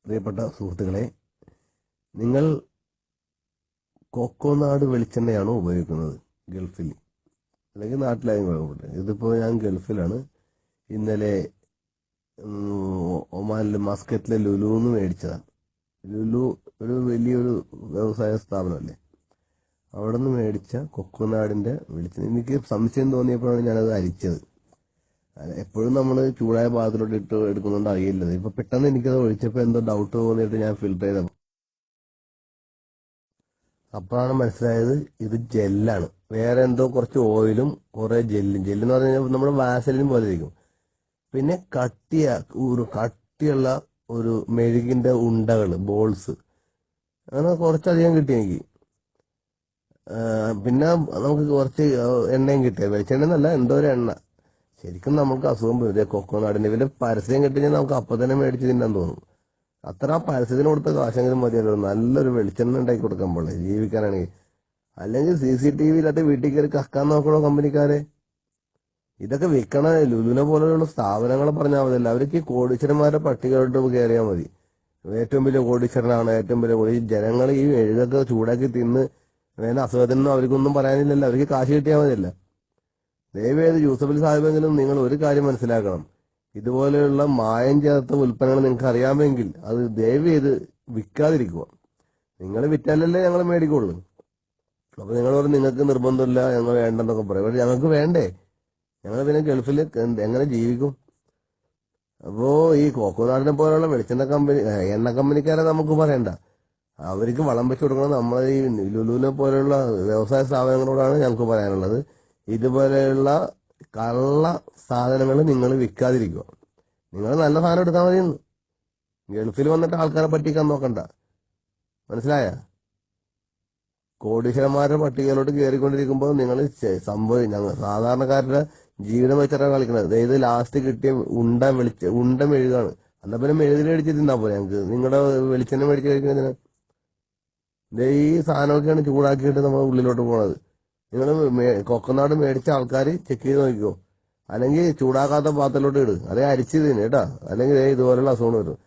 പ്രിയപ്പെട്ട സുഹൃത്തുക്കളെ, നിങ്ങൾ കൊക്കോനാട് വെളിച്ചെണ്ണയാണോ ഉപയോഗിക്കുന്നത് ഗൾഫിൽ? അല്ലെങ്കിൽ നാട്ടിലായും കുഴപ്പമില്ല. ഇതിപ്പോൾ ഞാൻ ഗൾഫിലാണ്. ഇന്നലെ ഒമാനിലെ മസ്കറ്റിലെ ലുലുന്ന് മേടിച്ചതാണ്. ലുലു ഒരു വലിയൊരു വ്യവസായ സ്ഥാപനമല്ലേ. അവിടെ നിന്ന് മേടിച്ച കൊക്കോനാടിന്റെ വെളിച്ചെണ്ണ എനിക്ക് സംശയം തോന്നിയപ്പോഴാണ് ഞാനത് അരിച്ചത്. എപ്പോഴും നമ്മൾ ചൂടായ പാത്രത്തിലോട്ട് ഇട്ട് എടുക്കുന്നുണ്ട് അറിയില്ലത്. ഇപ്പൊ പെട്ടെന്ന് എനിക്കത് ഒഴിച്ചപ്പോൾ എന്തോ ഡൗട്ട് തോന്നിയിട്ട് ഞാൻ ഫിൽറ്റർ ചെയ്ത അപ്പോഴാണ് മനസ്സിലായത് ഇത് ജെല്ലാണ്. വേറെ എന്തോ കുറച്ച് ഓയിലും കുറെ ജെല്ലെന്ന് പറഞ്ഞു കഴിഞ്ഞാൽ നമ്മുടെ വാസലിനും പോലെ ഇരിക്കും. പിന്നെ കട്ടിയുള്ള ഒരു മെഴുകിന്റെ ഉണ്ടകള്, ബോൾസ്, അങ്ങനെ കുറച്ചധികം കിട്ടി എനിക്ക്. പിന്നെ നമുക്ക് കുറച്ച് എണ്ണയും കിട്ടിയ, വെളിച്ചെണ്ണ എന്നല്ല, എന്തോ ഒരു എണ്ണ. ശരിക്കും നമുക്ക് അസുഖം വരും. കൊക്കോനാടിന്റെ ഇതിന്റെ പരസ്യം കിട്ടിയാൽ നമുക്ക് അപ്പൊ തന്നെ മേടിച്ച് തിന്നാൻ തോന്നും. അത്ര ആ പരസ്യത്തിന് കൊടുത്ത കാശെങ്കിലും മതിയല്ലോ നല്ലൊരു വെളിച്ചെണ്ണ ഉണ്ടാക്കി കൊടുക്കാൻ പോലെ ജീവിക്കാനാണെങ്കിൽ. അല്ലെങ്കിൽ CCTV ഇല്ലാത്ത വീട്ടിൽ കയറി കക്കാൻ നോക്കണോ കമ്പനിക്കാരെ? ഇതൊക്കെ വിൽക്കണ ലുലുവിനെ പോലെയുള്ള സ്ഥാപനങ്ങളെ പറഞ്ഞാൽ മതിയല്ല. അവർക്ക് ഈ കോടീശ്വരന്മാരുടെ പട്ടികയോട്ട് കയറിയാൽ മതി. ഏറ്റവും വലിയ കോടീശ്വരനാണ്, ഏറ്റവും വലിയ ജനങ്ങൾ ഈ എഴുതൊക്കെ ചൂടാക്കി തിന്ന് വേണ്ട അസുഖത്തിനൊന്നും അവർക്കൊന്നും പറയാനില്ലല്ലോ. അവർക്ക് കാശ് കിട്ടിയാൽ മതിയല്ല. ദയവേത് യൂസഫലി സാഹിബെങ്കിലും നിങ്ങൾ ഒരു കാര്യം മനസ്സിലാക്കണം. ഇതുപോലെയുള്ള മായം ചേർത്ത ഉൽപ്പന്നങ്ങൾ നിങ്ങൾക്ക് അറിയാമെങ്കിൽ അത് ദയവ് ചെയ്ത് വിൽക്കാതിരിക്കുക. നിങ്ങൾ വിറ്റാലല്ലേ ഞങ്ങൾ മേടിക്കുള്ളൂ. അപ്പൊ നിങ്ങൾ പറയും നിങ്ങൾക്ക് നിർബന്ധമില്ല, ഞങ്ങൾ വേണ്ടെന്നൊക്കെ പറയും. പക്ഷെ ഞങ്ങൾക്ക് വേണ്ടേ? ഞങ്ങൾ പിന്നെ ഗൾഫിൽ എങ്ങനെ ജീവിക്കും? അപ്പോ ഈ കോക്കോനാടിനെ പോലെയുള്ള വെളിച്ചെണ്ണ കമ്പനി, എണ്ണ കമ്പനിക്കാരെ നമുക്ക് പറയണ്ട. അവർക്ക് വളം വെച്ച് കൊടുക്കണം. നമ്മളെ ഈ ലുലുവിനെ പോലെയുള്ള വ്യവസായ സ്ഥാപനങ്ങളോടാണ് ഞങ്ങൾക്ക് പറയാനുള്ളത്. ഇതുപോലെയുള്ള കള്ള സാധനങ്ങൾ നിങ്ങൾ വിൽക്കാതിരിക്കുക. നിങ്ങൾ നല്ല സാധനം എടുത്താൽ മതി. ഗൾഫിൽ വന്നിട്ട് ആൾക്കാരെ പറ്റിക്കാൻ നോക്കണ്ട. മനസ്സിലായ? കോടീശ്വരന്മാരുടെ പട്ടികയിലോട്ട് കയറിക്കൊണ്ടിരിക്കുമ്പോൾ നിങ്ങൾ ഞങ്ങൾ സാധാരണക്കാരുടെ ജീവിതം വെച്ചിട്ടാണ് കളിക്കുന്നത്. അതായത് ലാസ്റ്റ് കിട്ടിയ ഉണ്ട മെഴുകാണ്. എന്നാ പിന്നെ മെഴുകിൽ അടിച്ച് തിന്നാ പോലെ ഞങ്ങൾക്ക്. നിങ്ങളുടെ വെളിച്ചെണ്ണ മേടിച്ച് കഴിക്കുന്നതിന് ഈ സാധനമൊക്കെയാണ് ചൂടാക്കിയിട്ട് നമ്മൾ ഉള്ളിലോട്ട് പോണത്. നിങ്ങൾ കൊക്കനാട് മേടിച്ച ആൾക്കാർ ചെക്ക് ചെയ്ത് നോക്കിക്കോ. അല്ലെങ്കിൽ ചൂടാക്കാത്ത പാത്രത്തിലോട്ട് ഇട്. അതേ അരിച്ച് തിന്നെ കേട്ടാ. അല്ലെങ്കിൽ ഇതുപോലുള്ള അസുഖം വരും.